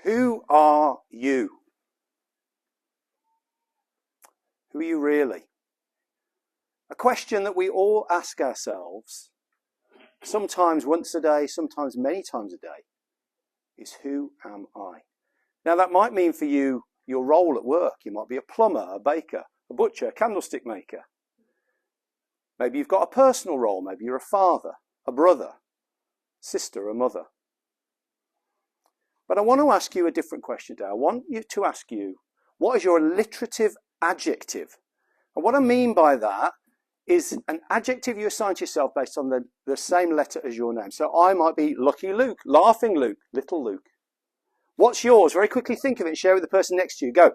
Who are you? Who are you really? A question that we all ask ourselves, sometimes once a day, sometimes many times a day, is who am I? Now that might mean for you, your role at work. You might be a plumber, a baker, a butcher, a candlestick maker. Maybe you've got a personal role. Maybe you're a father, a brother, sister, a mother. But I want to ask you a different question today. I want you to ask you, what is your alliterative adjective? And what I mean by that is an adjective you assign to yourself based on the same letter as your name. So I might be Lucky Luke, Laughing Luke, Little Luke. What's yours? Very quickly think of it and share it with the person next to you. Go.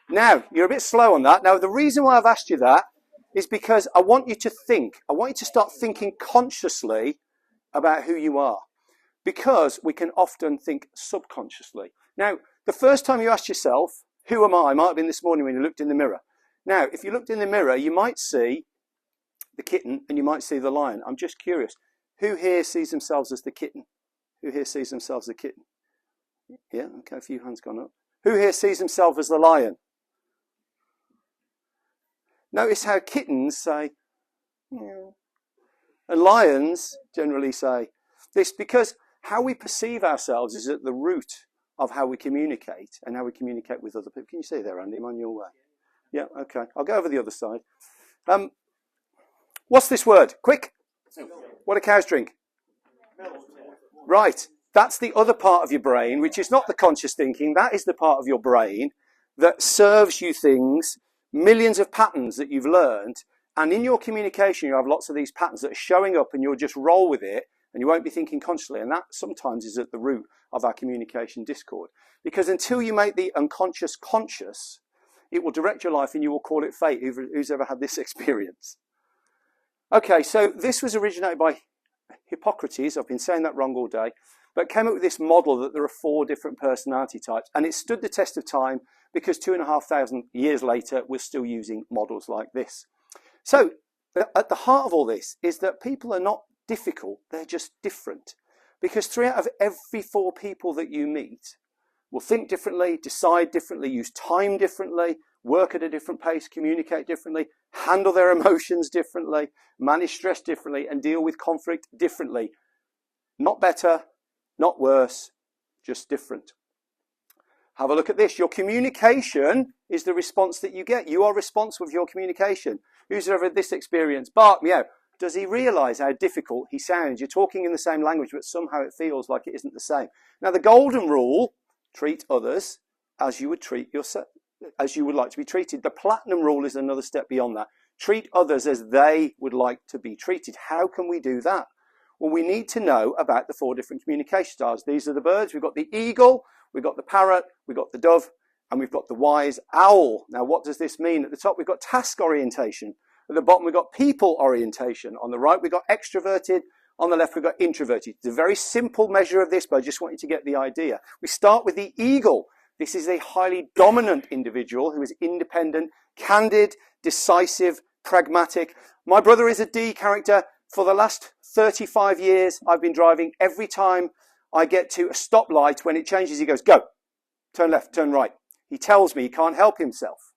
Now, you're a bit slow on that. Now, the reason why I've asked you that is because I want you to think. I want you to start thinking consciously about who you are. Because we can often think subconsciously. Now, the first time you asked yourself, who am I? Might have been this morning when you looked in the mirror. Now, if you looked in the mirror, you might see the kitten and you might see the lion. I'm just curious. Who here sees themselves as the kitten? Who here sees themselves as the kitten? Yeah, okay, a few hands gone up. Who here sees himself as the lion? Notice how kittens say, meow. And lions generally say this, because how we perceive ourselves is at the root of how we communicate and how we communicate with other people. Can you see there, Andy? I'm on your way. Yeah, okay. I'll go over the other side. What's this word? Quick. What do cows drink? Right. That's the other part of your brain, which is not the conscious thinking. That is the part of your brain that serves you things, millions of patterns that you've learned. And in your communication, you have lots of these patterns that are showing up and you'll just roll with it and you won't be thinking consciously. And that sometimes is at the root of our communication discord. Because until you make the unconscious conscious, it will direct your life and you will call it fate. Who's ever had this experience? Okay, so this was originated by Hippocrates. I've been saying that wrong all day. But came up with this model that there are 4 different personality types. And it stood the test of time because 2,500 years later, we're still using models like this. So at the heart of all this is that people are not difficult. They're just different. Because 3 out of every 4 people that you meet will think differently, decide differently, use time differently, work at a different pace, communicate differently, handle their emotions differently, manage stress differently, and deal with conflict differently. Not better, not worse, just different. Have a look at this. Your communication is the response that you get. You are responsible for your communication. Who's ever had this experience? Bark, meow. Does he realise how difficult he sounds? You're talking in the same language, but somehow it feels like it isn't the same. Now, the golden rule, treat others as you would treat yourself, as you would like to be treated. The platinum rule is another step beyond that. Treat others as they would like to be treated. How can we do that? Well, we need to know about the 4 different communication styles. These are the birds. We've got the eagle, we've got the parrot, we've got the dove, and we've got the wise owl. Now, what does this mean? At the top, we've got task orientation. At the bottom, we've got people orientation. On the right, we've got extroverted. On the left, we've got introverted. It's a very simple measure of this, but I just want you to get the idea. We start with the eagle. This is a highly dominant individual who is independent, candid, decisive, pragmatic. My brother is a D character. For the last 35 years, I've been driving. Every time I get to a stoplight, when it changes, he goes, go, turn left, turn right. He tells me he can't help himself.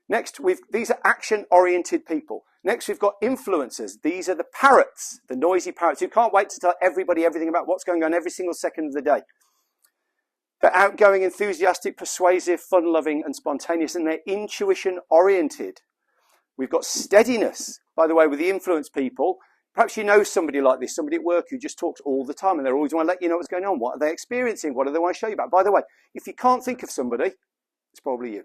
Next, these are action-oriented people. Next, we've got influencers. These are the parrots, the noisy parrots, who can't wait to tell everybody everything about what's going on every single second of the day. They're outgoing, enthusiastic, persuasive, fun-loving, and spontaneous, and they're intuition-oriented. We've got steadiness, by the way, with the influence people. Perhaps you know somebody like this, somebody at work who just talks all the time, and they're always want to let you know what's going on. What are they experiencing? What do they want to show you about? By the way, if you can't think of somebody, it's probably you.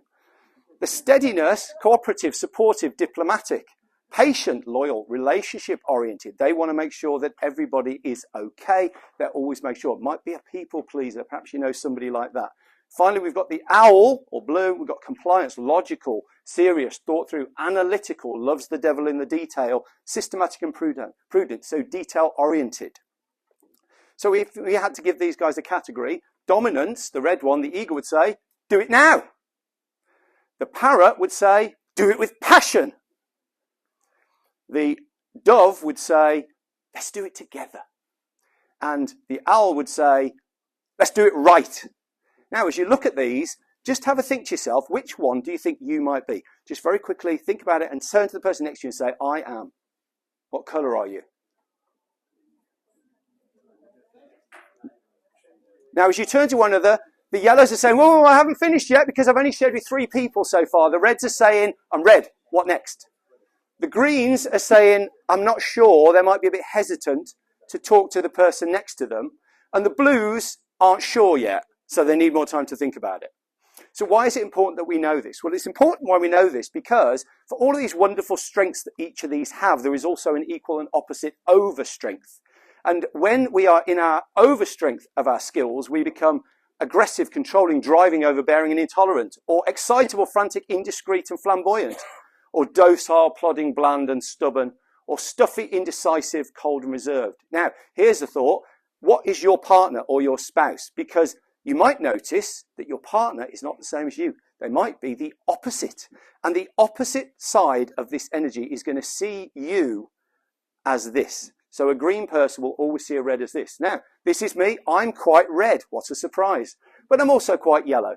The steadiness, cooperative, supportive, diplomatic, patient, loyal, relationship-oriented. They want to make sure that everybody is okay. They always make sure. It might be a people pleaser. Perhaps you know somebody like that. Finally, we've got the owl, or blue. We've got compliance, logical, serious, thought through, analytical, loves the devil in the detail, systematic and prudent, so detail-oriented. So if we had to give these guys a category, dominance, the red one, the eagle would say, do it now. The parrot would say, do it with passion. The dove would say, let's do it together. And the owl would say, let's do it right. Now, as you look at these, just have a think to yourself, which one do you think you might be? Just very quickly think about it and turn to the person next to you and say, I am. What colour are you? Now, as you turn to one another, the yellows are saying, whoa, I haven't finished yet because I've only shared with 3 people so far. The reds are saying, I'm red. What next? The greens are saying, I'm not sure. They might be a bit hesitant to talk to the person next to them. And the blues aren't sure yet, so they need more time to think about it. So why is it important that we know this? Well, it's important why we know this because for all of these wonderful strengths that each of these have, there is also an equal and opposite overstrength. And when we are in our overstrength of our skills, we become aggressive, controlling, driving, overbearing, and intolerant, or excitable, frantic, indiscreet, and flamboyant, or docile, plodding, bland, and stubborn, or stuffy, indecisive, cold, and reserved. Now, here's the thought. What is your partner or your spouse? Because you might notice that your partner is not the same as you. They might be the opposite. And the opposite side of this energy is going to see you as this. So a green person will always see a red as this. Now, this is me. I'm quite red. What a surprise. But I'm also quite yellow.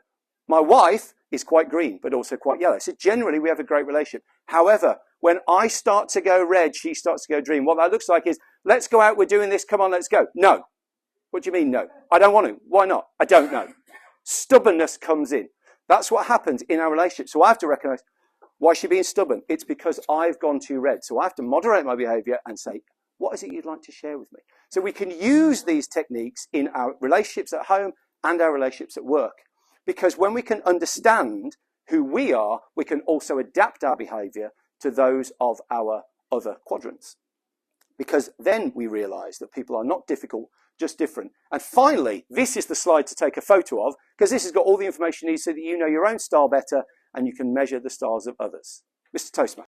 My wife is quite green, but also quite yellow. So generally, we have a great relationship. However, when I start to go red, she starts to go green. What that looks like is, let's go out. We're doing this. Come on, let's go. No. What do you mean, no? I don't want to. Why not? I don't know. Stubbornness comes in. That's what happens in our relationship. So I have to recognize, why is she being stubborn? It's because I've gone too red. So I have to moderate my behavior and say, what is it you'd like to share with me? So we can use these techniques in our relationships at home and our relationships at work. Because when we can understand who we are, we can also adapt our behavior to those of our other quadrants. Because then we realize that people are not difficult, just different. And finally, this is the slide to take a photo of, because this has got all the information you need so that you know your own style better and you can measure the styles of others. Mr. Toastmaster.